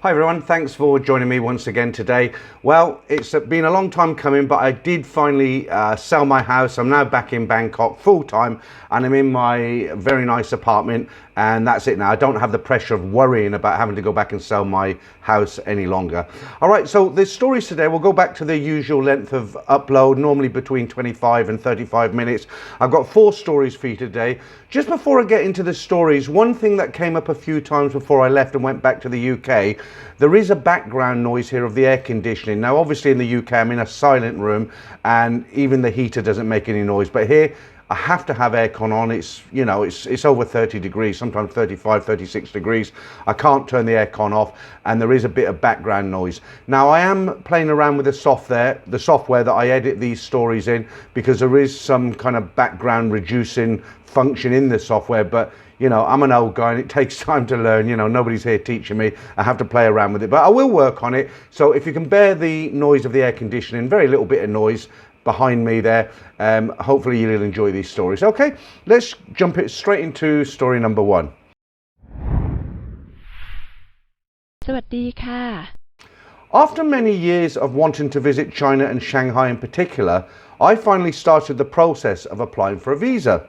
Hi everyone, thanks for joining me once again today. Well, it's been a long time coming, but I did finally sell my house. I'm now back in Bangkok full time and I'm in my very nice apartment, and that's it now. I don't have the pressure of worrying about having to go back and sell my house any longer. All right, so the stories today will go back to the usual length of upload, normally between 25 and 35 minutes. I've got 4 stories for you today. Just before I get into the stories, one thing that came up a few times before I left and went back to the UK, there is a background noise here of the air conditioning. Now, obviously in the UK, I'm in a silent room and even the heater doesn't make any noise. But here, I have to have aircon on. It's, you know, it's over 30 degrees, sometimes 35, 36 degrees. I can't turn the aircon off and there is a bit of background noise. Now, I am playing around with the software that I edit these stories in, because there is some kind of background reducing function in the software, but you know, I'm an old guy and it takes time to learn. You know, nobody's here teaching me. I have to play around with it, but I will work on it. So if you can bear the noise of the air conditioning, very little bit of noise behind me there, hopefully you'll enjoy these stories. Okay, let's jump it straight into story number 1. สวัสดีค่ะ After many years of wanting to visit China and Shanghai in particular, I finally started the process of applying for a visa.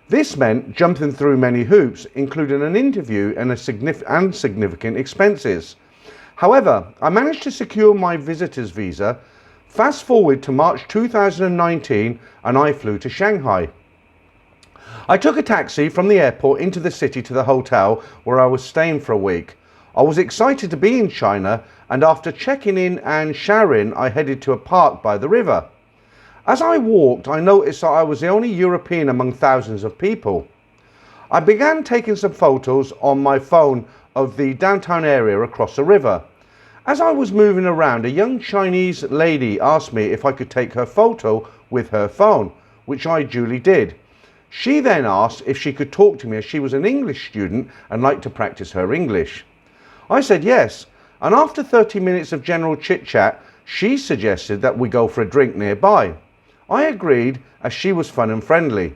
This meant jumping through many hoops, including an interview and significant expenses. However, I managed to secure my visitor's visa. Fast forward to March 2019 and I flew to Shanghai. I took a taxi from the airport into the city to the hotel where I was staying for a week. I was excited to be in China, and after checking in and showering, I headed to a park by the river. As I walked, I noticed that I was the only European among thousands of people. I began taking some photos on my phone of the downtown area across the river. As I was moving around, a young Chinese lady asked me if I could take her photo with her phone, which I duly did. She then asked if she could talk to me as she was an English student and liked to practice her English. I said yes, and after 30 minutes of general chit-chat, she suggested that we go for a drink nearby. I agreed, as she was fun and friendly.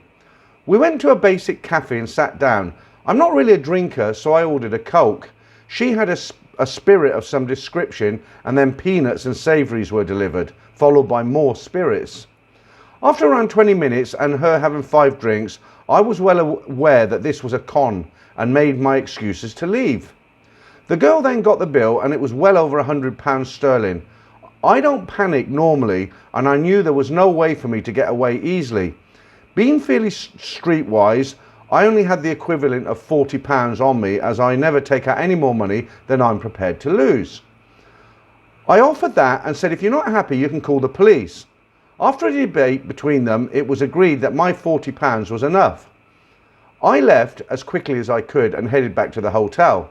We went to a basic cafe and sat down. I'm not really a drinker, so I ordered a Coke. She had a spirit of some description, and then peanuts and savouries were delivered, followed by more spirits. After around 20 minutes and her having 5 drinks, I was well aware that this was a con and made my excuses to leave. The girl then got the bill and it was well over £100 sterling. I don't panic normally, and I knew there was no way for me to get away easily. Being fairly streetwise, I only had the equivalent of £40 on me, as I never take out any more money than I'm prepared to lose. I offered that and said, if you're not happy, you can call the police. After a debate between them, it was agreed that my £40 was enough. I left as quickly as I could and headed back to the hotel.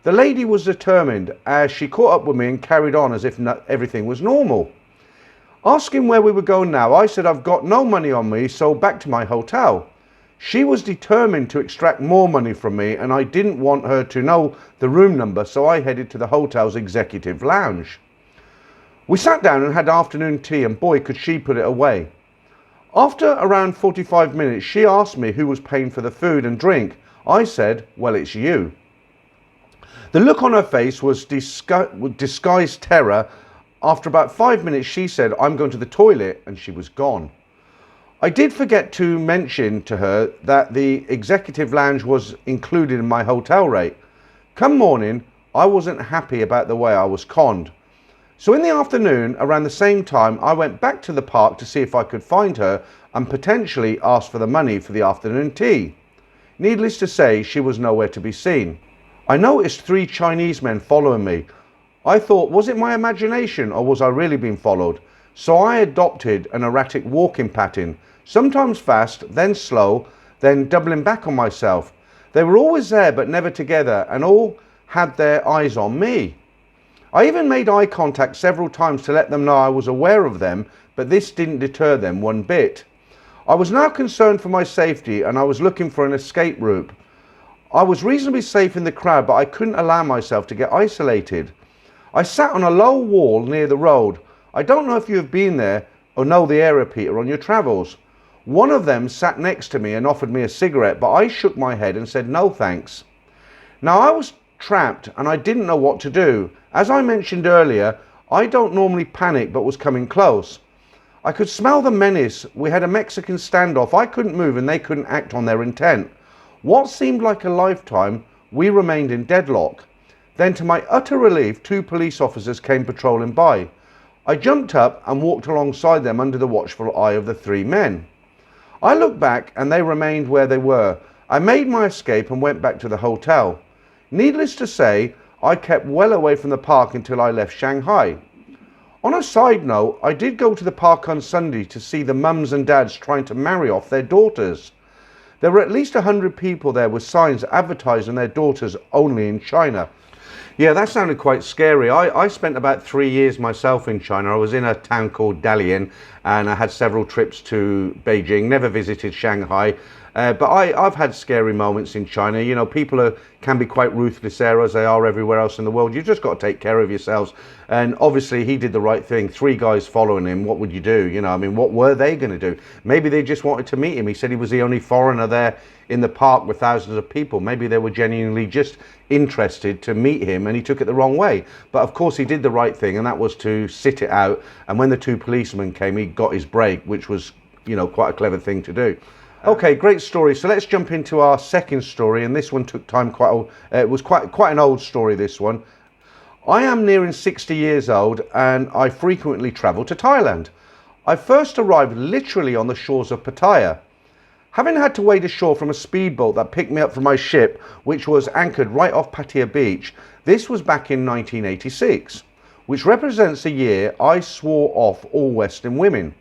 The lady was determined, as she caught up with me and carried on as if everything was normal. Asking where we were going now, I said I've got no money on me, so back to my hotel. She was determined to extract more money from me, and I didn't want her to know the room number, so I headed to the hotel's executive lounge. We sat down and had afternoon tea, and boy could she put it away. After around 45 minutes, she asked me who was paying for the food and drink. I said, well, it's you. The look on her face was disguised terror. After about 5 minutes, she said, I'm going to the toilet, and she was gone. I did forget to mention to her that the executive lounge was included in my hotel rate. Come morning, I wasn't happy about the way I was conned. So in the afternoon, around the same time, I went back to the park to see if I could find her and potentially ask for the money for the afternoon tea. Needless to say, she was nowhere to be seen. I noticed 3 Chinese men following me. I thought, was it my imagination or was I really being followed? So I adopted an erratic walking pattern, sometimes fast, then slow, then doubling back on myself. They were always there but never together, and all had their eyes on me. I even made eye contact several times to let them know I was aware of them, but this didn't deter them one bit. I was now concerned for my safety and I was looking for an escape route. I was reasonably safe in the crowd, but I couldn't allow myself to get isolated. I sat on a low wall near the road. I don't know if you have been there or know the area, Peter, on your travels. One of them sat next to me and offered me a cigarette, but I shook my head and said no thanks. Now I was trapped, and I didn't know what to do. As I mentioned earlier, I don't normally panic, but was coming close. I could smell the menace. We had a Mexican standoff. I couldn't move and they couldn't act on their intent. What seemed like a lifetime, we remained in deadlock. Then to my utter relief, 2 police officers came patrolling by. I jumped up and walked alongside them under the watchful eye of the 3 men. I looked back and they remained where they were. I made my escape and went back to the hotel. Needless to say, I kept well away from the park until I left Shanghai. On a side note, I did go to the park on Sunday to see the mums and dads trying to marry off their daughters. There were at least 100 people there with signs advertising their daughters only in China. Yeah, that sounded quite scary. I spent about 3 years myself in China. I was in a town called Dalian and I had several trips to Beijing, never visited Shanghai. But I've had scary moments in China. You know, people can be quite ruthless there, as they are everywhere else in the world. You've just got to take care of yourselves. And obviously he did the right thing. 3 guys following him. What would you do? You know, I mean, what were they going to do? Maybe they just wanted to meet him. He said he was the only foreigner there in the park with thousands of people. Maybe they were genuinely just interested to meet him and he took it the wrong way. But of course he did the right thing, and that was to sit it out. And when the 2 policemen came, he got his break, which was, you know, quite a clever thing to do. Okay, great story. So let's jump into our second story, and this one took time. It was quite an old story, this one. I am nearing 60 years old and I frequently travel to Thailand. I first arrived literally on the shores of Pattaya. Having had to wade ashore from a speedboat that picked me up from my ship, which was anchored right off Pattaya beach, this was back in 1986, which represents a year I swore off all Western women.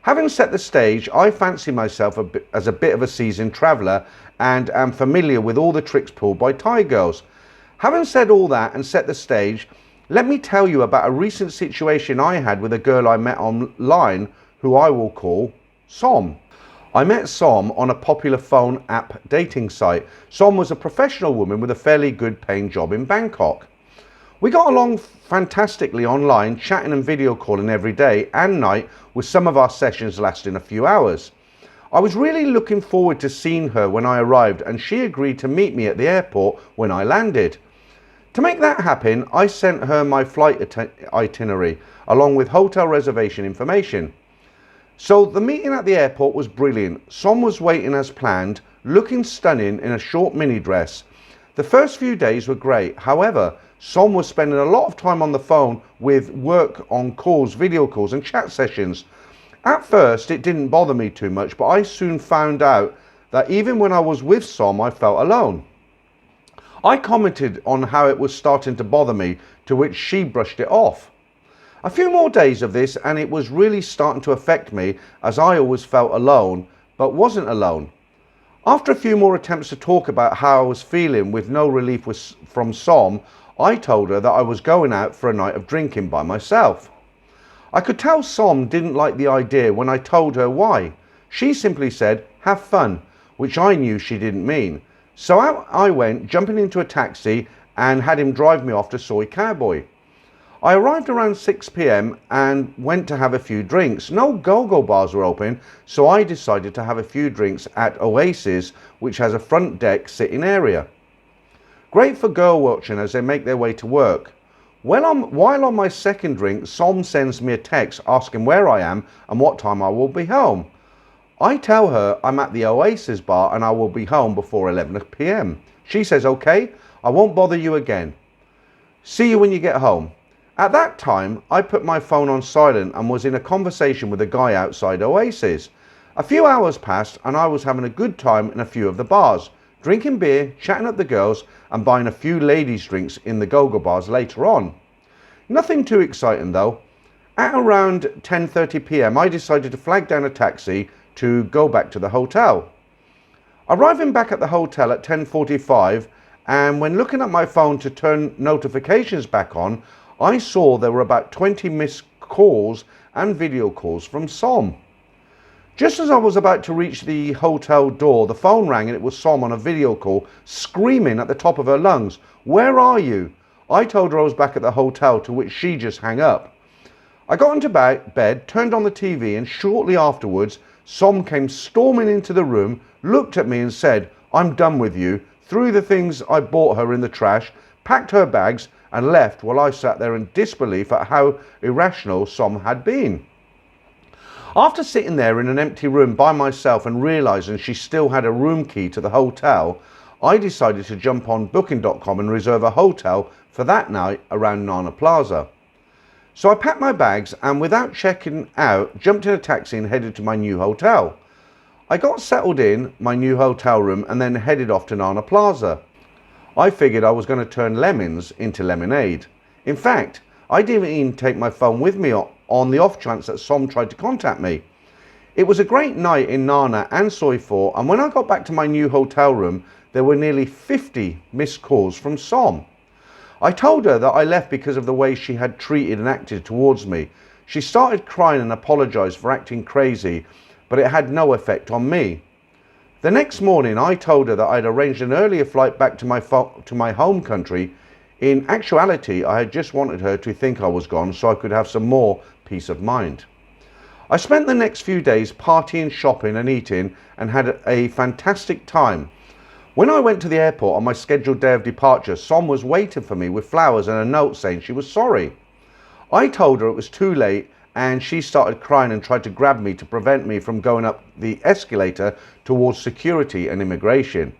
Having set the stage, I fancy myself as a bit of a seasoned traveller and am familiar with all the tricks pulled by Thai girls. Having said all that and set the stage, let me tell you about a recent situation I had with a girl I met online who I will call Som. I met Som on a popular phone app dating site. Som was a professional woman with a fairly good paying job in Bangkok. We got along fantastically online, chatting and video calling every day and night, with some of our sessions lasting a few hours. I was really looking forward to seeing her when I arrived, and she agreed to meet me at the airport when I landed. To make that happen, I sent her my flight itinerary along with hotel reservation information. So the meeting at the airport was brilliant. Som was waiting as planned, looking stunning in a short mini dress. The first few days were great. However, Som was spending a lot of time on the phone with work on calls, video calls and chat sessions. At first it didn't bother me too much, but I soon found out that even when I was with Som, I felt alone. I commented on how it was starting to bother me, to which she brushed it off. A few more days of this and it was really starting to affect me, as I always felt alone, but wasn't alone. After a few more attempts to talk about how I was feeling with no relief from Som, I told her that I was going out for a night of drinking by myself. I could tell Som didn't like the idea when I told her why. She simply said, "Have fun," which I knew she didn't mean. So out I went, jumping into a taxi and had him drive me off to Cowboy. I arrived around 6 p.m. and went to have a few drinks. No go-go bars were open, so I decided to have a few drinks at Oasis, which has a front deck sitting area. Great for girl watching as they make their way to work. While on my second drink, Som sends me a text asking where I am and what time I will be home. I tell her I'm at the Oasis bar and I will be home before 11 p.m. She says, "Okay, I won't bother you again. See you when you get home." At that time, I put my phone on silent and was in a conversation with a guy outside Oasis. A few hours passed and I was having a good time in a few of the bars, drinking beer, chatting up the girls and buying a few ladies' drinks in the go-go bars later on. Nothing too exciting though. At around 10:30 p.m. I decided to flag down a taxi to go back to the hotel. Arriving back at the hotel at 10:45, and when looking at my phone to turn notifications back on, I saw there were about 20 missed calls and video calls from Som. Just as I was about to reach the hotel door, the phone rang and it was Som on a video call, screaming at the top of her lungs, "Where are you?" I told her I was back at the hotel, to which she just hung up. I got into bed, turned on the TV, and shortly afterwards, Som came storming into the room, looked at me and said, "I'm done with you," threw the things I bought her in the trash, packed her bags and left while I sat there in disbelief at how irrational Som had been. After sitting there in an empty room by myself and realising she still had a room key to the hotel, I decided to jump on booking.com and reserve a hotel for that night around Nana Plaza. So I packed my bags and without checking out, jumped in a taxi and headed to my new hotel. I got settled in my new hotel room and then headed off to Nana Plaza. I figured I was going to turn lemons into lemonade. In fact, I didn't even take my phone with me on the off chance that Som tried to contact me. It was a great night in Nana and Soi 4, and when I got back to my new hotel room, there were nearly 50 missed calls from Som. I told her that I left because of the way she had treated and acted towards me. She started crying and apologised for acting crazy, but it had no effect on me. The next morning I told her that I'd arranged an earlier flight back to my home country. In actuality, I had just wanted her to think I was gone so I could have some more peace of mind. I spent the next few days partying, shopping and eating and had a fantastic time. When I went to the airport on my scheduled day of departure, Som was waiting for me with flowers and a note saying she was sorry. I told her it was too late and she started crying and tried to grab me to prevent me from going up the escalator towards security and immigration.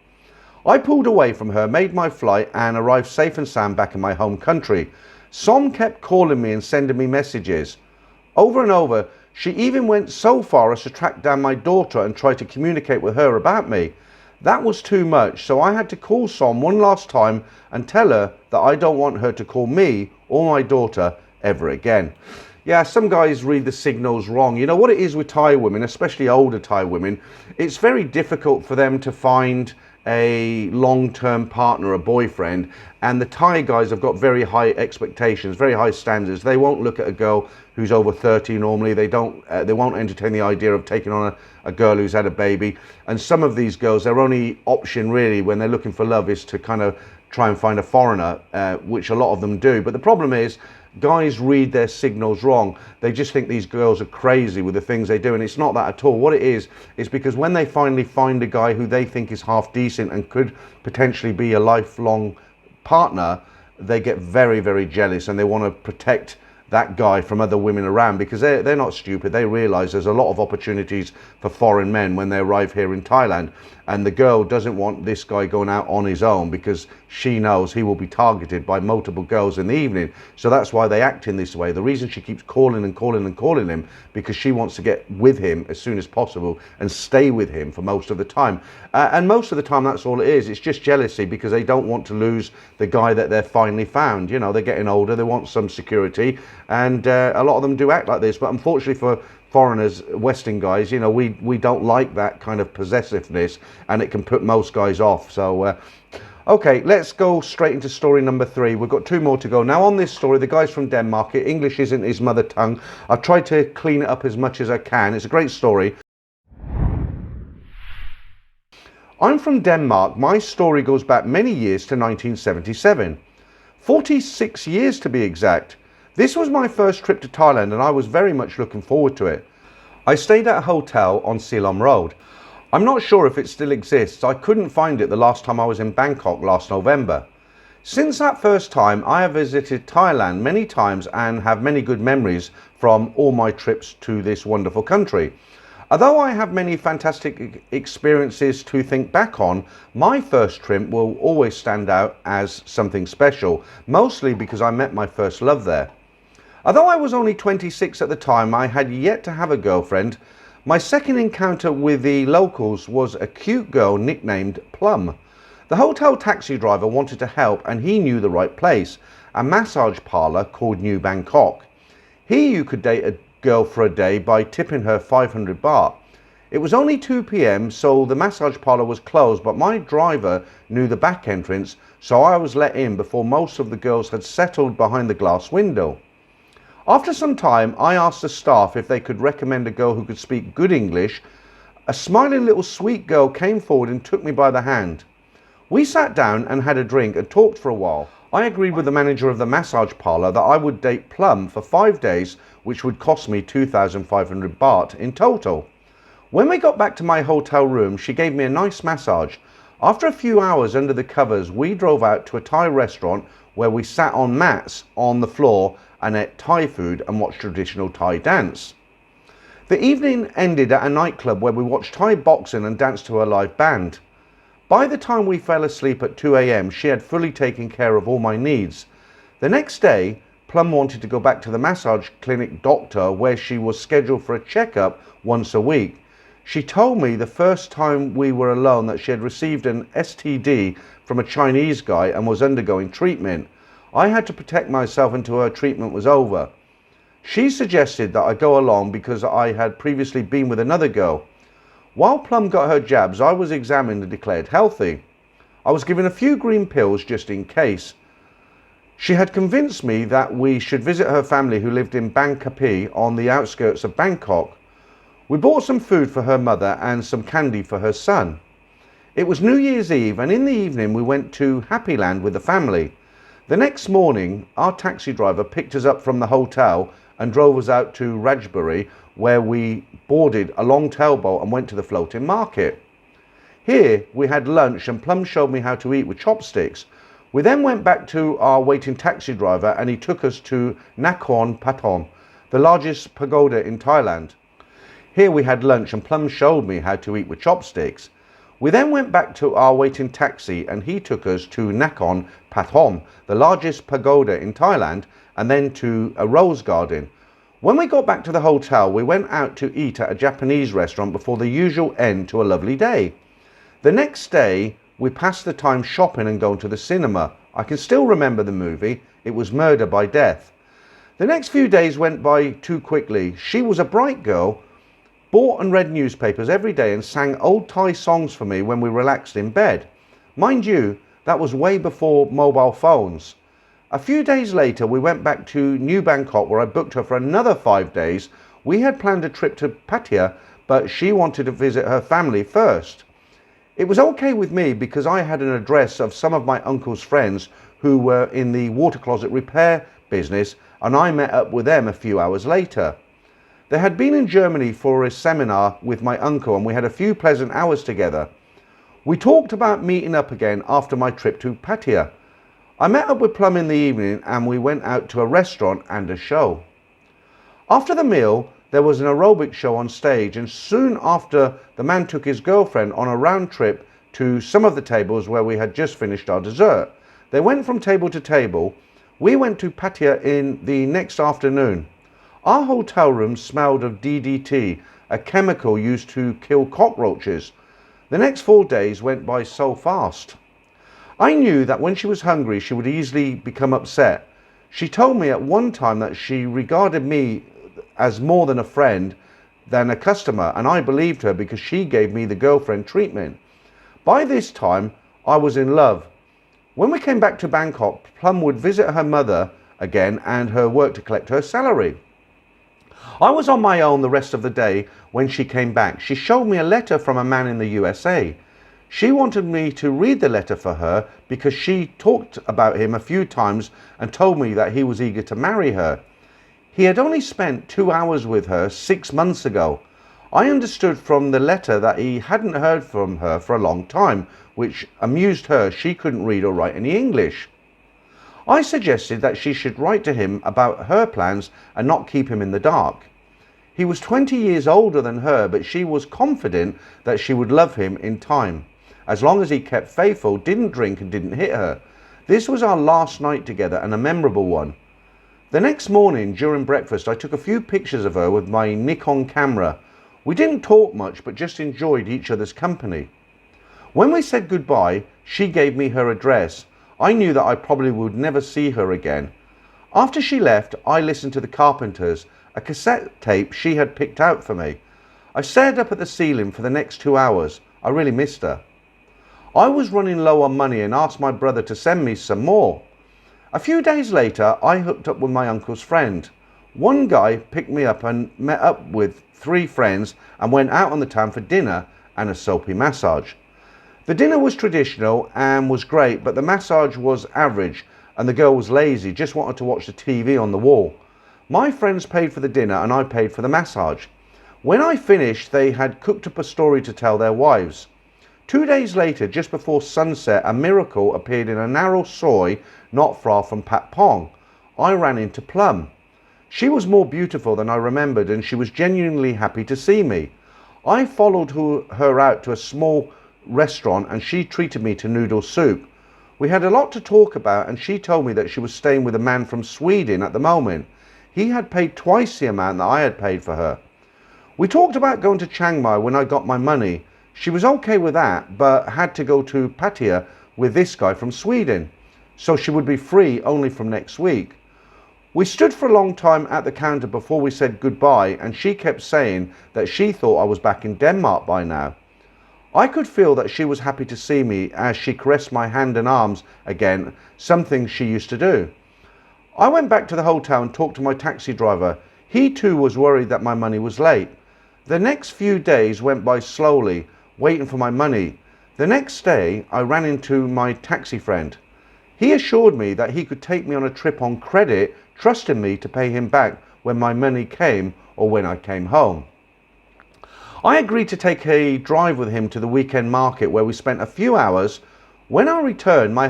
I pulled away from her, made my flight and arrived safe and sound back in my home country. Som kept calling me and sending me messages. Over and over, she even went so far as to track down my daughter and try to communicate with her about me. That was too much, so I had to call Som one last time and tell her that I don't want her to call me or my daughter ever again. Yeah, some guys read the signals wrong. You know what it is with Thai women, especially older Thai women, it's very difficult for them to find a long-term partner, a boyfriend, and the Thai guys have got very high expectations, very high standards. They won't look at a girl who's over 30 normally. They won't entertain the idea of taking on a girl who's had a baby. And some of these girls, their only option really when they're looking for love is to kind of try and find a foreigner, which a lot of them do. But the problem is, guys read their signals wrong. They just think these girls are crazy with the things they do, and it's not that at all. What it is because when they finally find a guy who they think is half decent and could potentially be a lifelong partner, they get very, very jealous and they want to protect that guy from other women around, because they're not stupid. They realise there's a lot of opportunities for foreign men when they arrive here in Thailand, and the girl doesn't want this guy going out on his own because she knows he will be targeted by multiple girls in the evening. So that's why they act in this way. The reason she keeps calling and calling and calling him, because she wants to get with him as soon as possible and stay with him for most of the time. And most of the time that's all it is. It's just jealousy because they don't want to lose the guy that they're finally found. You know, they're getting older, they want some security, and a lot of them do act like this. But unfortunately for foreigners, Western guys, you know, we don't like that kind of possessiveness, and it can put most guys off. So okay, let's go straight into story number 3. We've got 2 more to go. Now on this story, the guy's from Denmark. English isn't his mother tongue. I've tried to clean it up as much as I can. It's a great story. I'm from Denmark. My story goes back many years to 1977. 46 years to be exact. This was my first trip to Thailand and I was very much looking forward to it. I stayed at a hotel on Silom Road. I'm not sure if it still exists. I couldn't find it the last time I was in Bangkok last November. Since that first time, I have visited Thailand many times and have many good memories from all my trips to this wonderful country. Although I have many fantastic experiences to think back on, my first trip will always stand out as something special, mostly because I met my first love there. Although I was only 26 at the time, I had yet to have a girlfriend. My second encounter with the locals was a cute girl nicknamed Plum. The hotel taxi driver wanted to help and he knew the right place, a massage parlour called New Bangkok. Here you could date a girl for a day by tipping her 500 baht. It was only 2 p.m, so the massage parlour was closed, but my driver knew the back entrance, so I was let in before most of the girls had settled behind the glass window. After some time, I asked the staff if they could recommend a girl who could speak good English. A smiling little sweet girl came forward and took me by the hand. We sat down and had a drink and talked for a while. I agreed with the manager of the massage parlour that I would date Plum for 5 days, which would cost me 2,500 baht in total. When we got back to my hotel room, she gave me a nice massage. After a few hours under the covers, we drove out to a Thai restaurant where we sat on mats on the floor and ate Thai food and watched traditional Thai dance. The evening ended at a nightclub where we watched Thai boxing and danced to a live band. By the time we fell asleep at 2 a.m, she had fully taken care of all my needs. The next day, Plum wanted to go back to the massage clinic doctor where she was scheduled for a checkup once a week. She told me the first time we were alone that she had received an STD from a Chinese guy and was undergoing treatment. I had to protect myself until her treatment was over. She suggested that I go along because I had previously been with another girl. While Plum got her jabs, I was examined and declared healthy. I was given a few green pills just in case. She had convinced me that we should visit her family who lived in Bangkok on the outskirts of Bangkok. We bought some food for her mother and some candy for her son. It was New Year's Eve, and in the evening we went to Happy Land with the family. The next morning, our taxi driver picked us up from the hotel and drove us out to Rajbury, where we boarded a long tailboat and went to the floating market. Here we had lunch and Plum showed me how to eat with chopsticks. We then went back to our waiting taxi driver and he took us to Nakhon Pattaya, the largest pagoda in Thailand. Here we had lunch and Plum showed me how to eat with chopsticks. We then went back to our waiting taxi and he took us to Nakhon Pattaya, the largest pagoda in Thailand, and then to a rose garden. When we got back to the hotel, we went out to eat at a Japanese restaurant before the usual end to a lovely day. The next day, we passed the time shopping and going to the cinema. I can still remember the movie. It was Murder by Death. The next few days went by too quickly. She was a bright girl, bought and read newspapers every day and sang old Thai songs for me when we relaxed in bed. Mind you, that was way before mobile phones. A few days later, we went back to New Bangkok where I booked her for another 5 days. We had planned a trip to Pattaya, but she wanted to visit her family first. It was okay with me because I had an address of some of my uncle's friends who were in the water closet repair business, and I met up with them a few hours later. They had been in Germany for a seminar with my uncle and we had a few pleasant hours together. We talked about meeting up again after my trip to Pattaya. I met up with Plum in the evening and we went out to a restaurant and a show. After the meal, there was an aerobic show on stage, and soon after the man took his girlfriend on a round trip to some of the tables where we had just finished our dessert. They went from table to table. We went to Pattaya in the next afternoon. Our hotel room smelled of DDT, a chemical used to kill cockroaches. The next 4 days went by so fast. I knew that when she was hungry, she would easily become upset. She told me at one time that she regarded me as more than a friend than a customer, and I believed her because she gave me the girlfriend treatment. By this time, I was in love. When we came back to Bangkok, Plum would visit her mother again and her work to collect her salary. I was on my own the rest of the day when she came back. She showed me a letter from a man in the USA. She wanted me to read the letter for her because she talked about him a few times and told me that he was eager to marry her. He had only spent 2 hours with her 6 months ago. I understood from the letter that he hadn't heard from her for a long time, which amused her. She couldn't read or write any English. I suggested that she should write to him about her plans and not keep him in the dark. He was 20 years older than her, but she was confident that she would love him in time, as long as he kept faithful, didn't drink and didn't hit her. This was our last night together and a memorable one. The next morning during breakfast, I took a few pictures of her with my Nikon camera. We didn't talk much, but just enjoyed each other's company. When we said goodbye, she gave me her address. I knew that I probably would never see her again. After she left, I listened to the Carpenters, a cassette tape she had picked out for me. I stared up at the ceiling for the next 2 hours. I really missed her. I was running low on money and asked my brother to send me some more. A few days later, I hooked up with my uncle's friend. One guy picked me up and met up with 3 friends and went out on the town for dinner and a soapy massage. The dinner was traditional and was great, but the massage was average and the girl was lazy, just wanted to watch the TV on the wall. My friends paid for the dinner and I paid for the massage. When I finished, they had cooked up a story to tell their wives. 2 days later, just before sunset, a miracle appeared in a narrow soi not far from Patong. I ran into Plum. She was more beautiful than I remembered, and she was genuinely happy to see me. I followed her out to a small restaurant, and she treated me to noodle soup. We had a lot to talk about, and she told me that she was staying with a man from Sweden at the moment. He had paid twice the amount that I had paid for her. We talked about going to Chiang Mai when I got my money. She was okay with that, but had to go to Pattaya with this guy from Sweden, so she would be free only from next week. We stood for a long time at the counter before we said goodbye, and she kept saying that she thought I was back in Denmark by now. I could feel that she was happy to see me as she caressed my hand and arms again, something she used to do. I went back to the hotel and talked to my taxi driver. He too was worried that my money was late. The next few days went by slowly, waiting for my money. The next day, I ran into my taxi friend. He assured me that he could take me on a trip on credit, trusting me to pay him back when my money came or when I came home. I agreed to take a drive with him to the weekend market, where we spent a few hours. When I returned to my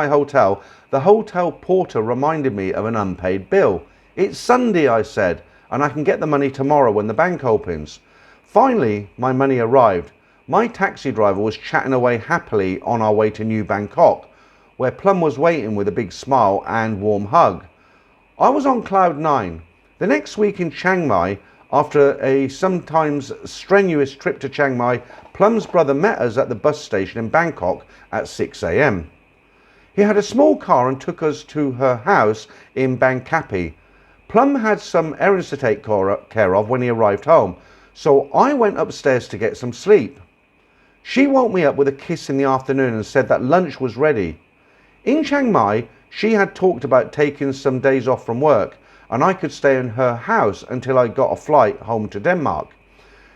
hotel, the hotel porter reminded me of an unpaid bill. "It's Sunday," I said, "and I can get the money tomorrow when the bank opens." Finally, my money arrived. My taxi driver was chatting away happily on our way to New Bangkok, where Plum was waiting with a big smile and warm hug. I was on cloud nine. The next week in Chiang Mai, after a sometimes strenuous trip to Chiang Mai, Plum's brother met us at the bus station in Bangkok at 6 a.m. He had a small car and took us to her house in Bangkok. Plum had some errands to take care of when he arrived home, so I went upstairs to get some sleep. She woke me up with a kiss in the afternoon and said that lunch was ready. In Chiang Mai, she had talked about taking some days off from work, and I could stay in her house until I got a flight home to Denmark.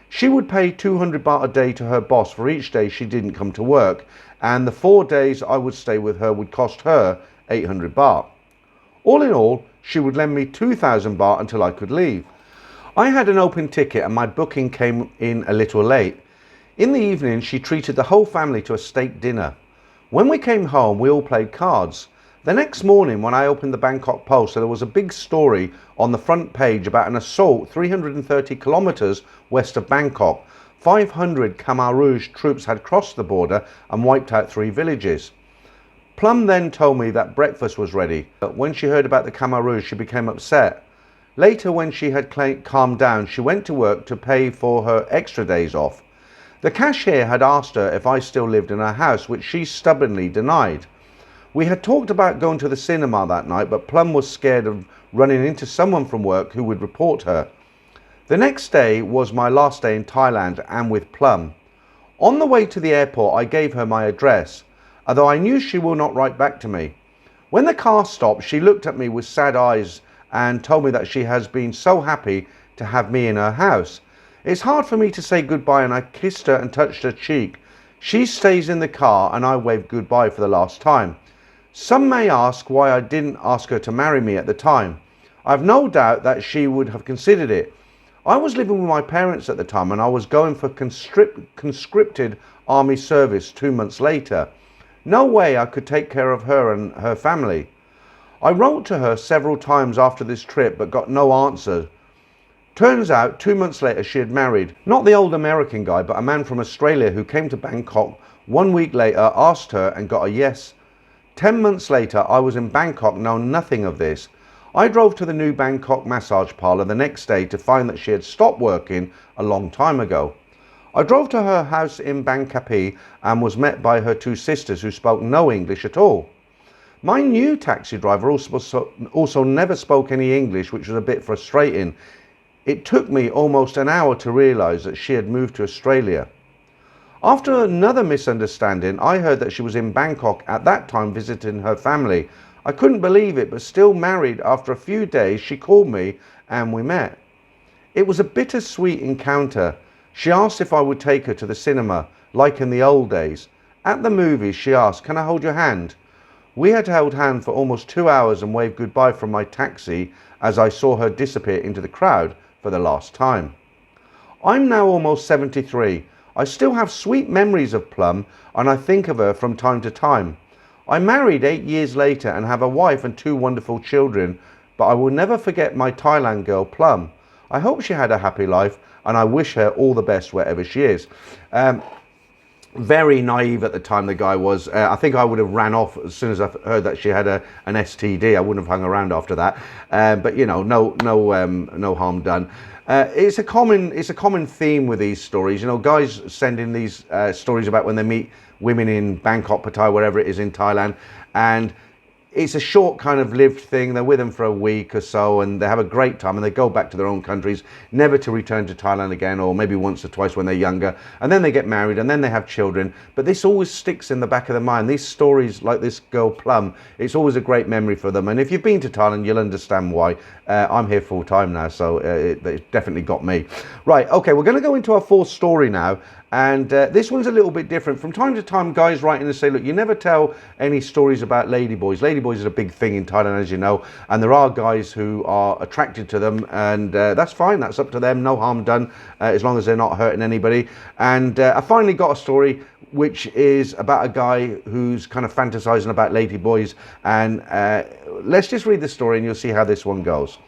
She would pay 200 baht a day to her boss for each day she didn't come to work, and the 4 days I would stay with her would cost her 800 baht. All in all, she would lend me 2,000 baht until I could leave. I had an open ticket and my booking came in a little late. In the evening, she treated the whole family to a steak dinner. When we came home, we all played cards. The next morning, when I opened the Bangkok Post, there was a big story on the front page about an assault 330 kilometers west of Bangkok. 500 Khmer Rouge troops had crossed the border and wiped out 3 villages. Plum then told me that breakfast was ready, but when she heard about the Khmer Rouge, she became upset. Later, when she had calmed down, she went to work to pay for her extra days off. The cashier had asked her if I still lived in her house, which she stubbornly denied. We had talked about going to the cinema that night, but Plum was scared of running into someone from work who would report her. The next day was my last day in Thailand and with Plum. On the way to the airport, I gave her my address, although I knew she will not write back to me. When the car stopped, she looked at me with sad eyes and told me that she has been so happy to have me in her house. It's hard for me to say goodbye, and I kissed her and touched her cheek. She stays in the car and I waved goodbye for the last time. Some may ask why I didn't ask her to marry me at the time. I've no doubt that she would have considered it. I was living with my parents at the time and I was going for conscripted army service 2 months later. No way I could take care of her and her family. I wrote to her several times after this trip but got no answer. Turns out 2 months later she had married, not the old American guy, but a man from Australia who came to Bangkok 1 week later, asked her and got a yes. 10 months later I was in Bangkok, knowing nothing of this. I drove to the new Bangkok massage parlour the next day to find that she had stopped working a long time ago. I drove to her house in Bangkok and was met by her 2 sisters who spoke no English at all. My new taxi driver also never spoke any English, which was a bit frustrating. It took me almost an hour to realise that she had moved to Australia. After another misunderstanding, I heard that she was in Bangkok at that time visiting her family. I couldn't believe it, but still married, after a few days she called me and we met. It was a bittersweet encounter. She asked if I would take her to the cinema, like in the old days. At the movies she asked, "Can I hold your hand?" We had held hands for almost 2 hours and waved goodbye from my taxi as I saw her disappear into the crowd for the last time. I'm now almost 73. I still have sweet memories of Plum, and I think of her from time to time. I married 8 years later and have a wife and 2 wonderful children, but I will never forget my Thailand girl Plum. I hope she had a happy life, and I wish her all the best wherever she is. Very naive at the time the guy was. I think I would have ran off as soon as I heard that she had an STD. I wouldn't have hung around after that. But you know, no harm done. It's a common theme with these stories. You know, guys send in these stories about when they meet women in Bangkok, Pattaya, wherever it is in Thailand, and it's a short kind of lived thing. They're with them for a week or so and they have a great time and they go back to their own countries, never to return to Thailand again, or maybe once or twice when they're younger, and then they get married and then they have children. But this always sticks in the back of their mind. These stories, like this girl Plum, it's always a great memory for them. And if you've been to Thailand, you'll understand why. I'm here full time now, so it definitely got me. Right, okay, we're going to go into our fourth story now. And this one's a little bit different. From time to time, guys write in and say, look, you never tell any stories about ladyboys. Ladyboys is a big thing in Thailand, as you know, and there are guys who are attracted to them, and that's fine. That's up to them. No harm done, as long as they're not hurting anybody. And I finally got a story which is about a guy who's kind of fantasizing about ladyboys. And let's just read the story and you'll see how this one goes.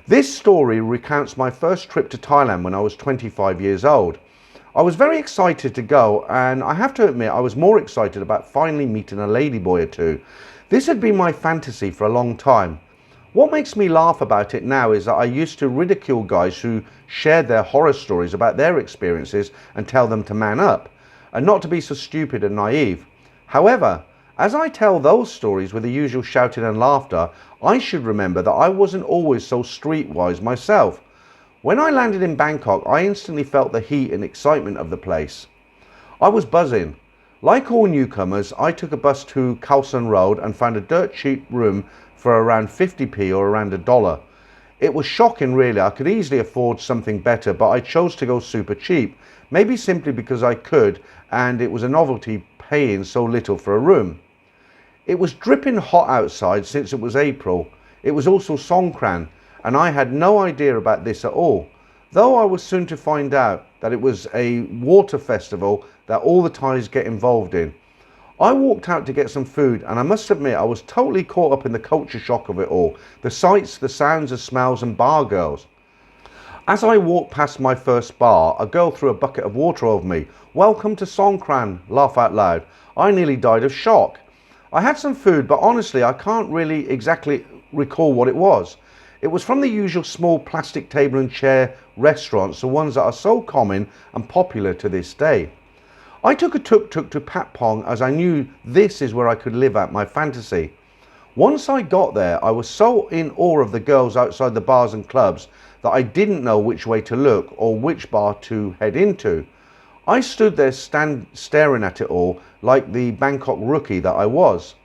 This story recounts my first trip to Thailand when I was 25 years old. I was very excited to go, and I have to admit I was more excited about finally meeting a ladyboy or two. This had been my fantasy for a long time. What makes me laugh about it now is that I used to ridicule guys who shared their horror stories about their experiences and tell them to man up, and not to be so stupid and naive. However, as I tell those stories with the usual shouting and laughter, I should remember that I wasn't always so streetwise myself. When I landed in Bangkok, I instantly felt the heat and excitement of the place. I was buzzing. Like all newcomers, I took a bus to Khao San Road and found a dirt cheap room for around 50p or around $1. It was shocking really. I could easily afford something better, but I chose to go super cheap, maybe simply because I could, and it was a novelty paying so little for a room. It was dripping hot outside since it was April. It was also Songkran, and I had no idea about this at all, though I was soon to find out that it was a water festival that all the Thais get involved in. I walked out to get some food, and I must admit I was totally caught up in the culture shock of it all, the sights, the sounds, the smells and bar girls. As I walked past my first bar, a girl threw a bucket of water over me. "Welcome to Songkran," laugh out loud. I nearly died of shock. I had some food, but honestly I can't really exactly recall what it was. It was from the usual small plastic table and chair restaurants, the ones that are so common and popular to this day. I took a tuk-tuk to Patong as I knew this is where I could live out my fantasy. Once I got there, I was so in awe of the girls outside the bars and clubs that I didn't know which way to look or which bar to head into. I stood there staring at it all like the Bangkok rookie that I was.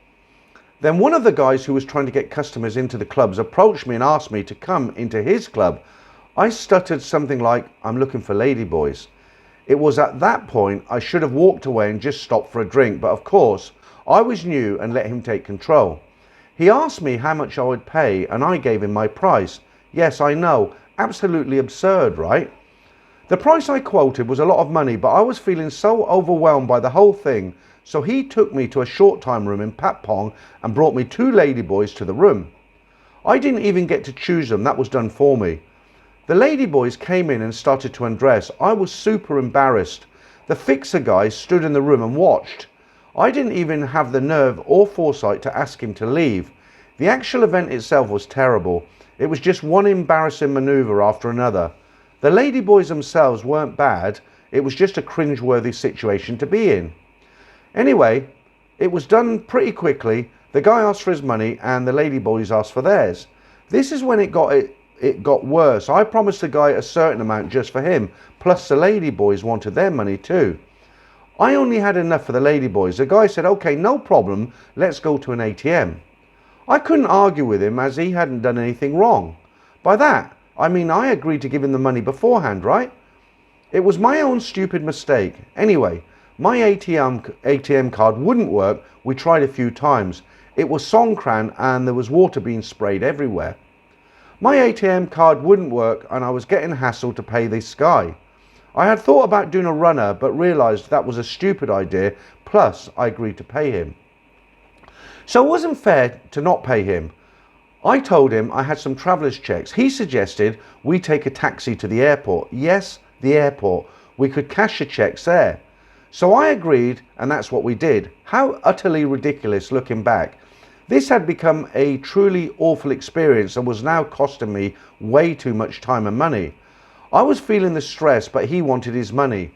Then one of the guys who was trying to get customers into the clubs approached me and asked me to come into his club. I stuttered something like, "I'm looking for ladyboys." It was at that point I should have walked away and just stopped for a drink, but of course I was new and let him take control. He asked me how much I would pay and I gave him my price. Yes, I know, absolutely absurd, right? The price I quoted was a lot of money, but I was feeling so overwhelmed by the whole thing, so he took me to a short time room in Patong and brought me 2 ladyboys to the room. I didn't even get to choose them, that was done for me. The ladyboys came in and started to undress. I was super embarrassed. The fixer guy stood in the room and watched. I didn't even have the nerve or foresight to ask him to leave. The actual event itself was terrible. It was just one embarrassing maneuver after another. The ladyboys themselves weren't bad, it was just a cringe-worthy situation to be in. Anyway, it was done pretty quickly. The guy asked for his money and the ladyboys asked for theirs. This is when it got worse. I promised the guy a certain amount just for him, plus the ladyboys wanted their money too. I only had enough for the ladyboys. The guy said, "Okay, no problem, let's go to an ATM." I couldn't argue with him as he hadn't done anything wrong. By that, I mean I agreed to give him the money beforehand, right? It was my own stupid mistake. Anyway, my ATM card wouldn't work. We tried a few times. It was Songkran and there was water being sprayed everywhere. My ATM card wouldn't work and I was getting hassled to pay this guy. I had thought about doing a runner, but realised that was a stupid idea, plus I agreed to pay him. So it wasn't fair to not pay him. I told him I had some traveller's checks. He suggested we take a taxi to the airport. Yes, the airport. We could cash the checks there. So I agreed, and that's what we did. How utterly ridiculous looking back. This had become a truly awful experience and was now costing me way too much time and money. I was feeling the stress, but he wanted his money.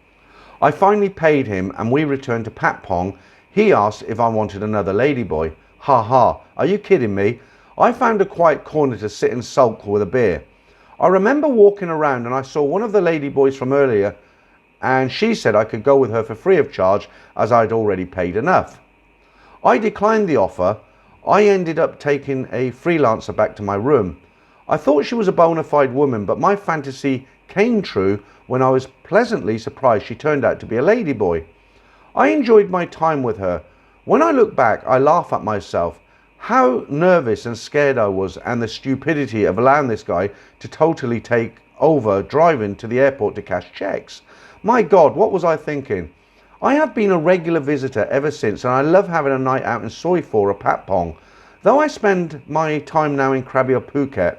I finally paid him and we returned to Patong. He asked if I wanted another ladyboy. Ha ha, are you kidding me? I found a quiet corner to sit and sulk with a beer. I remember walking around and I saw one of the ladyboys from earlier, and she said I could go with her for free of charge as I'd already paid enough. I declined the offer. I ended up taking a freelancer back to my room. I thought she was a bona fide woman, but my fantasy came true when I was pleasantly surprised she turned out to be a ladyboy. I enjoyed my time with her. When I look back, I laugh at myself. How nervous and scared I was, and the stupidity of allowing this guy to totally take over driving to the airport to cash checks. My God, what was I thinking? I have been a regular visitor ever since, and I love having a night out in Soi Pho or Patong, though I spend my time now in Krabi or Phuket.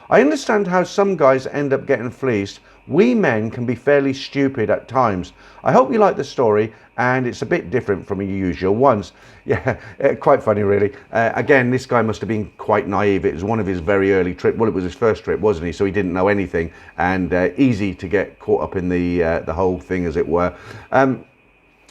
I understand how some guys end up getting fleeced. We men can be fairly stupid at times. I hope you like the story, and it's a bit different from your usual ones. Yeah, quite funny really. Again, this guy must have been quite naive. It was one of his very early trips. Well, it was his first trip, wasn't he? So he didn't know anything, and easy to get caught up in the whole thing, as it were.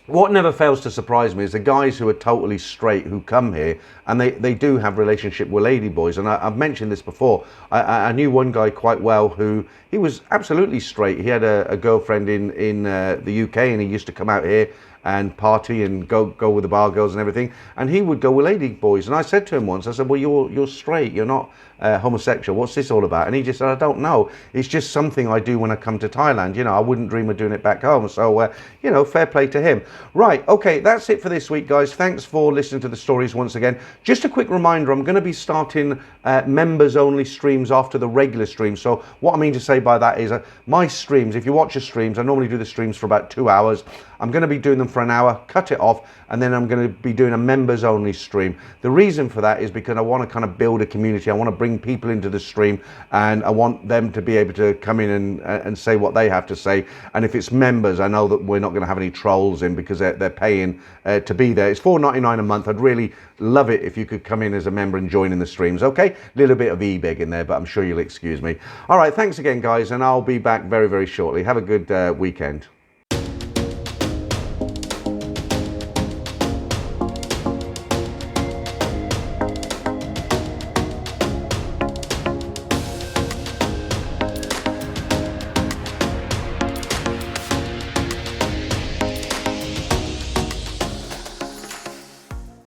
What never fails to surprise me is the guys who are totally straight who come here, and they do have relationship with ladyboys. And I've mentioned this before. I knew one guy quite well who, he was absolutely straight. He had a girlfriend in the UK, and he used to come out here and party and go with the bar girls and everything, and he would go with ladyboys. And I said to him once, I said, well, you're straight, you're not homosexual, what's this all about? And he just said, I don't know, it's just something I do when I come to Thailand, you know, I wouldn't dream of doing it back home. So you know, fair play to him. Right, okay, that's it for this week, guys. Thanks for listening to the stories once again. Just a quick reminder, I'm going to be starting members only streams after the regular streams. So what I mean to say by that is my streams, if you watch the streams, I normally do the streams for about 2 hours. I'm going to be doing them for an hour, cut it off, and then I'm going to be doing a members only stream. The reason for that is because I want to kind of build a community. I want to bring people into the stream, and I want them to be able to come in and say what they have to say. And if it's members, I know that we're not going to have any trolls in because they're paying to be there. It's $4.99 a month. I'd really love it if you could come in as a member and join in the streams. Okay, little bit of e-beg in there, but I'm sure you'll excuse me. All right, thanks again, guys, and I'll be back very, very shortly. Have a good weekend.